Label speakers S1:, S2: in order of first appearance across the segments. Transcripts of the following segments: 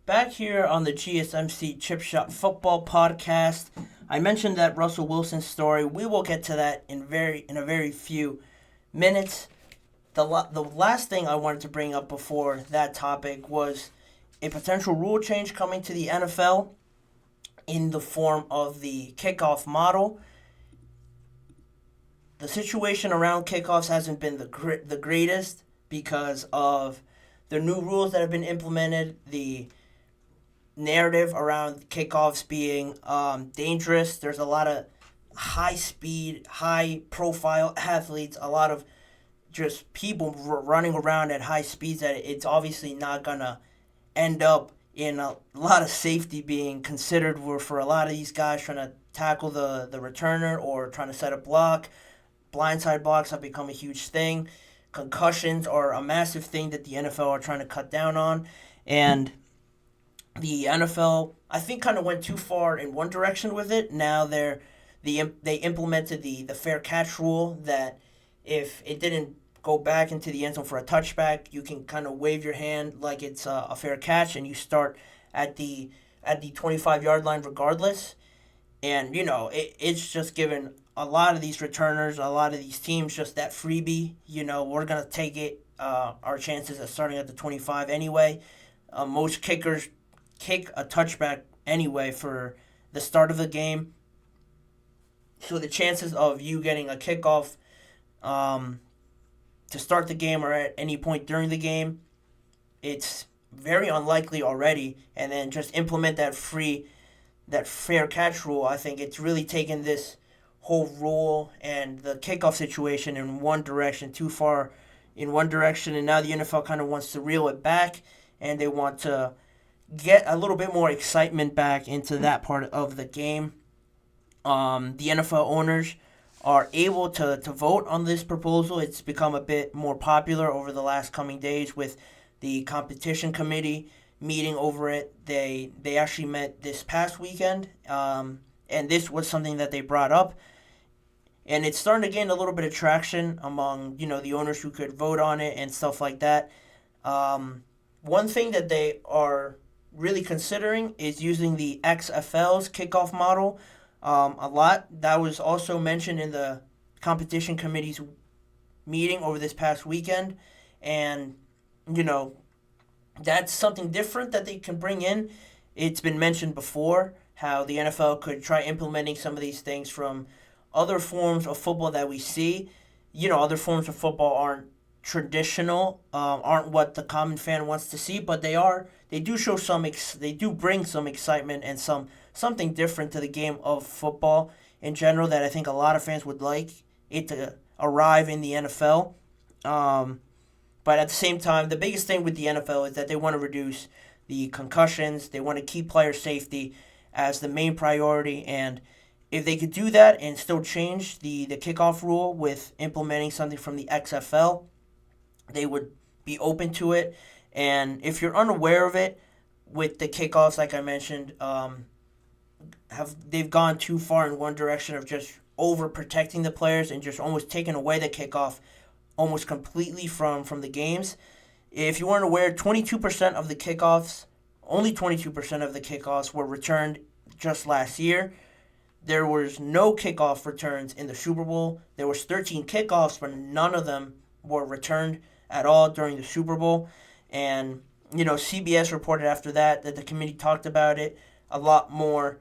S1: Back here on the GSMC Chip Shot Football Podcast. I mentioned that Russell Wilson story. We will get to that in a very few minutes. The last thing I wanted to bring up before that topic was a potential rule change coming to the NFL in the form of the kickoff model. The situation around kickoffs hasn't been the greatest because of the new rules that have been implemented, the narrative around kickoffs being dangerous. There's a lot of high-speed, high-profile athletes, a lot of just people running around at high speeds that it's obviously not going to end up in a lot of safety being considered for a lot of these guys trying to tackle the returner or trying to set a block. Blindside blocks have become a huge thing. Concussions are a massive thing that the NFL are trying to cut down on. And the NFL, I think, kind of went too far in one direction with it. Now they implemented the fair catch rule that if it didn't go back into the end zone for a touchback, you can kind of wave your hand like it's a fair catch, and you start at the 25-yard line regardless. And, it's just given a lot of these returners, a lot of these teams just that freebie. We're going to take it, our chances of starting at the 25 anyway. Most kickers kick a touchback anyway for the start of the game. So the chances of you getting a kickoff to start the game or at any point during the game, it's very unlikely already. And then just implement that fair catch rule. I think it's really taken this whole rule and the kickoff situation in one direction, too far in one direction, and now the NFL kind of wants to reel it back, and they want to get a little bit more excitement back into that part of the game. The NFL owners are able to vote on this proposal. It's become a bit more popular over the last coming days with the competition committee meeting over it. They actually met this past weekend, and this was something that they brought up. And it's starting to gain a little bit of traction among, the owners who could vote on it and stuff like that. One thing that they are really considering is using the XFL's kickoff model a lot. That was also mentioned in the competition committee's meeting over this past weekend. And, that's something different that they can bring in. It's been mentioned before how the NFL could try implementing some of these things from other forms of football that we see. Other forms of football aren't traditional, aren't what the common fan wants to see, but they do bring some excitement and something different to the game of football in general that I think a lot of fans would like it to arrive in the NFL. But at the same time, the biggest thing with the NFL is that they want to reduce the concussions. They want to keep player safety as the main priority, and if they could do that and still change the kickoff rule with implementing something from the XFL, they would be open to it. And if you're unaware of it, with the kickoffs, like I mentioned, they've gone too far in one direction of just overprotecting the players and just almost taking away the kickoff almost completely from the games. If you weren't aware, 22% of the kickoffs, only 22% of the kickoffs were returned just last year. There was no kickoff returns in the Super Bowl. There was 13 kickoffs, but none of them were returned at all during the Super Bowl. And, CBS reported after that the committee talked about it a lot more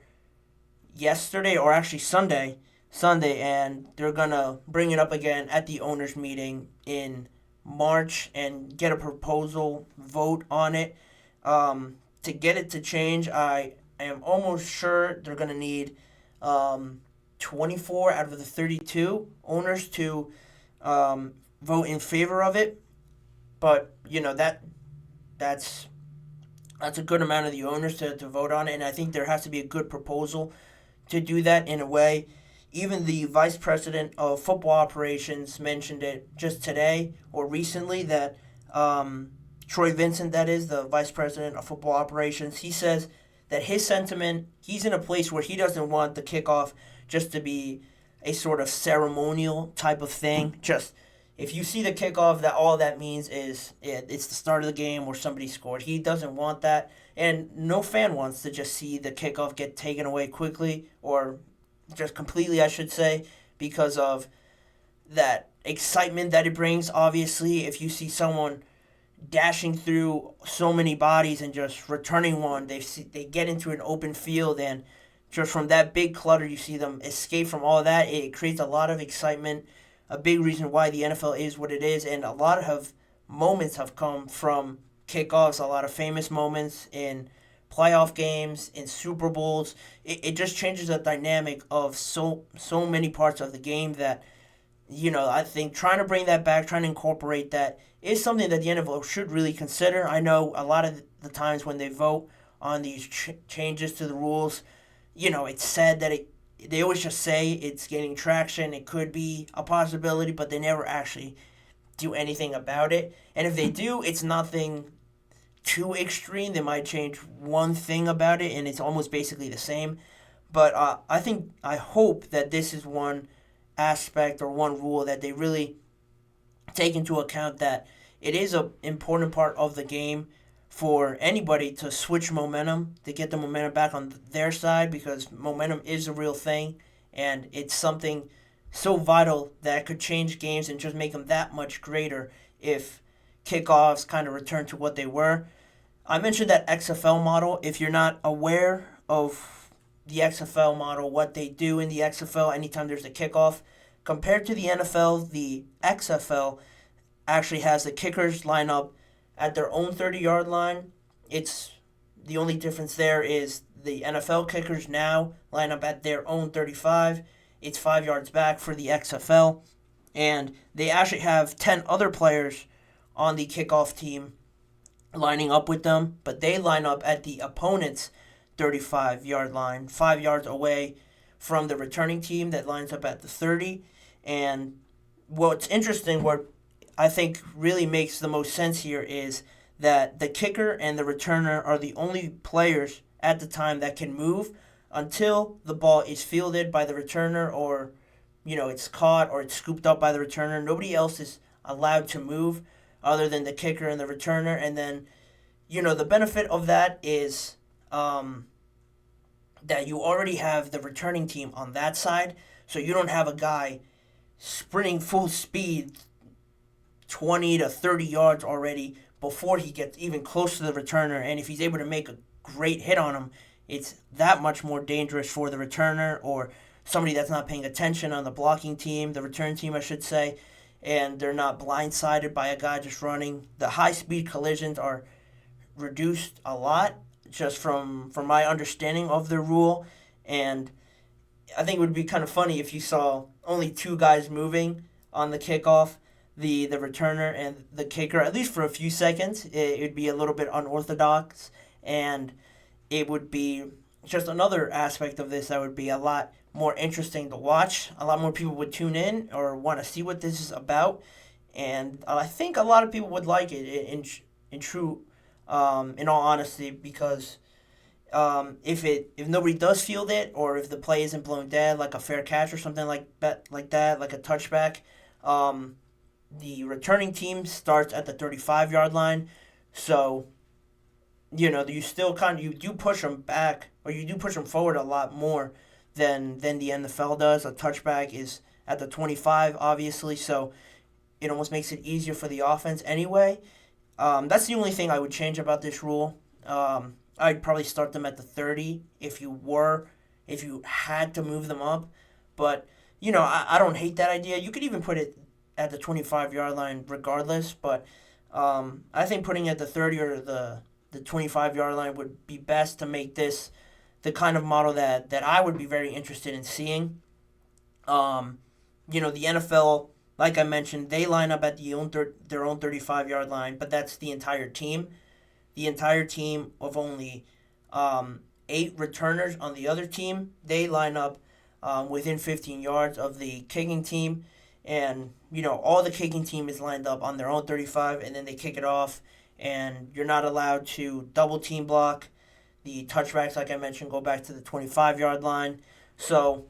S1: yesterday, or actually Sunday, and they're going to bring it up again at the owners' meeting in March and get a proposal vote on it. To get it to change, I am almost sure they're going to need 24 out of the 32 owners to vote in favor of it. But, that's a good amount of the owners to vote on it, and I think there has to be a good proposal to do that in a way. Even the vice president of football operations mentioned it just today or recently that Troy Vincent, that is, the vice president of football operations, he says that his sentiment, he's in a place where he doesn't want the kickoff just to be a sort of ceremonial type of thing. Just, if you see the kickoff, that all that means is it's the start of the game or somebody scored. He doesn't want that, and no fan wants to just see the kickoff get taken away quickly or just completely, I should say, because of that excitement that it brings. Obviously, if you see someone dashing through so many bodies and just returning one, they get into an open field, and just from that big clutter, you see them escape from all of that. It creates a lot of excitement. A big reason why the NFL is what it is, and a lot of moments have come from kickoffs. A lot of famous moments in playoff games, in Super Bowls. It just changes the dynamic of so many parts of the game that, I think trying to bring that back, trying to incorporate that is something that the NFL should really consider. I know a lot of the times when they vote on these changes to the rules, it's said that they always just say it's gaining traction, it could be a possibility, but they never actually do anything about it. And if they do, it's nothing too extreme. They might change one thing about it, and it's almost basically the same. But I hope that this is one aspect or one rule that they really take into account, that it is an important part of the game for anybody to switch momentum, to get the momentum back on their side, because momentum is a real thing, and it's something so vital that could change games and just make them that much greater if kickoffs kind of return to what they were. I mentioned that XFL model. If you're not aware of the XFL model, what they do in the XFL anytime there's a kickoff, compared to the NFL, the XFL actually has the kickers line up at their own 30-yard line. It's the only difference there is the NFL kickers now line up at their own 35. It's 5 yards back for the XFL. And they actually have 10 other players on the kickoff team lining up with them, but they line up at the opponent's 35-yard line, 5 yards away from the returning team that lines up at the 30. And what's interesting, what I think really makes the most sense here, is that the kicker and the returner are the only players at the time that can move until the ball is fielded by the returner, or it's caught or it's scooped up by the returner. Nobody else is allowed to move other than the kicker and the returner. And then the benefit of that is that you already have the returning team on that side, so you don't have a guy sprinting full speed 20 to 30 yards already before he gets even close to the returner. And if he's able to make a great hit on him, it's that much more dangerous for the returner or somebody that's not paying attention on the blocking team, the return team, I should say, and they're not blindsided by a guy just running. The high-speed collisions are reduced a lot just from my understanding of the rule. And I think it would be kind of funny if you saw only two guys moving on the kickoff, the returner and the kicker, at least for a few seconds. It would be a little bit unorthodox, and it would be just another aspect of this that would be a lot more interesting to watch. A lot more people would tune in or want to see what this is about, and I think a lot of people would like it in all honesty, because if nobody does field it, or if the play isn't blown dead, like a fair catch or something like that, like a touchback, the returning team starts at the 35-yard line. So, you still you do push them back, or you do push them forward a lot more than the NFL does. A touchback is at the 25, obviously, so it almost makes it easier for the offense anyway. That's the only thing I would change about this rule. I'd probably start them at the 30 if you had to move them up. But, I don't hate that idea. You could even put it at the 25-yard line regardless, but I think putting it at the 30 or the 25-yard line would be best to make this the kind of model that I would be very interested in seeing. The NFL, like I mentioned, they line up at their own 35-yard line, but that's the entire team. The entire team of only 8 returners on the other team, they line up within 15 yards of the kicking team. And, all the kicking team is lined up on their own 35, and then they kick it off. And you're not allowed to double team block. The touchbacks, like I mentioned, go back to the 25-yard line. So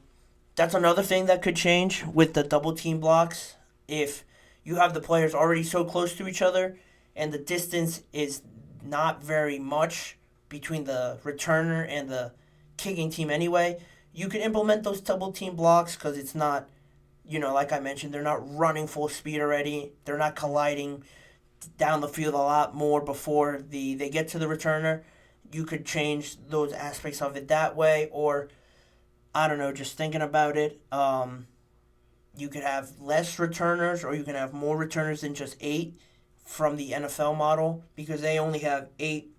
S1: that's another thing that could change with the double team blocks. If, you have the players already so close to each other, and the distance is not very much between the returner and the kicking team anyway. You can implement those double team blocks because it's not, like I mentioned, they're not running full speed already. They're not colliding down the field a lot more before they get to the returner. You could change those aspects of it that way, or I don't know, just thinking about it, you could have less returners, or you can have more returners than just 8 from the NFL model, because they only have 8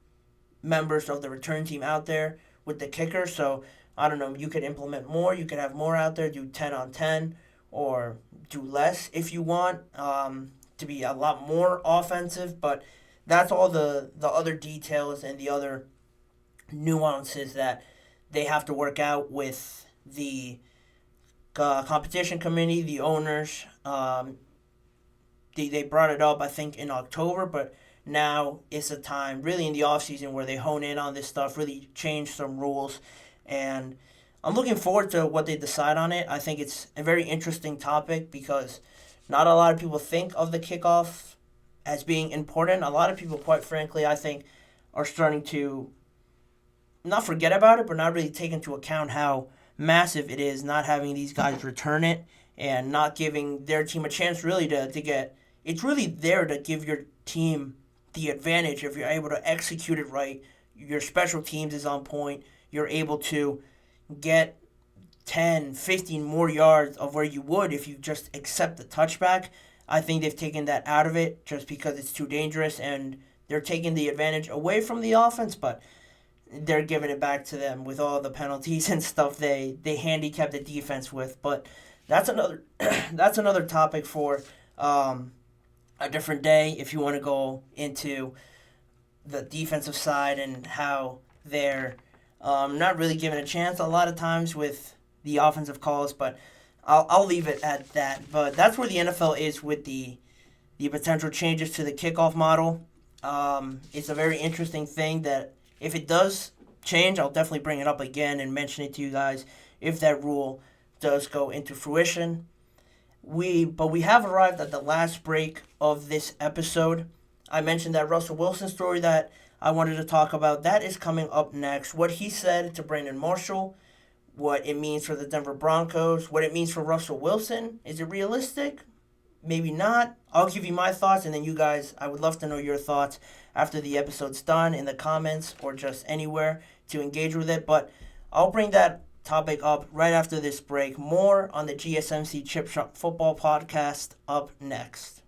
S1: members of the return team out there with the kicker. So I don't know, you could implement more. You could have more out there, do 10 on 10, or do less if you want, to be a lot more offensive. But that's all the other details and the other nuances that they have to work out with the competition committee, the owners. They brought it up, I think, in October, but now it's a time, really in the offseason, where they hone in on this stuff, really change some rules. And I'm looking forward to what they decide on it. I think it's a very interesting topic because not a lot of people think of the kickoff as being important. A lot of people, quite frankly, I think, are starting to not forget about it, but not really take into account how massive it is not having these guys return it and not giving their team a chance really to get. It's really there to give your team the advantage if you're able to execute it right. Your special teams is on point. You're able to get 10, 15 more yards of where you would if you just accept the touchback. I think they've taken that out of it just because it's too dangerous, and they're taking the advantage away from the offense, but they're giving it back to them with all the penalties and stuff they handicap the defense with. But that's another that's another topic for a different day if you want to go into the defensive side and how they're not really given a chance a lot of times with the offensive calls. But I'll leave it at that. But that's where the NFL is with the potential changes to the kickoff model. It's a very interesting thing that if it does change, I'll definitely bring it up again and mention it to you guys if that rule does go into fruition. But we have arrived at the last break of this episode. I mentioned that Russell Wilson story that I wanted to talk about. That is coming up next. What he said to Brandon Marshall, what it means for the Denver Broncos, what it means for Russell Wilson. Is it realistic? Maybe not. I'll give you my thoughts, and then you guys, I would love to know your thoughts after the episode's done in the comments or just anywhere to engage with it. But I'll bring that topic up right after this break. More on the GSMC Chip Shop Football Podcast up next.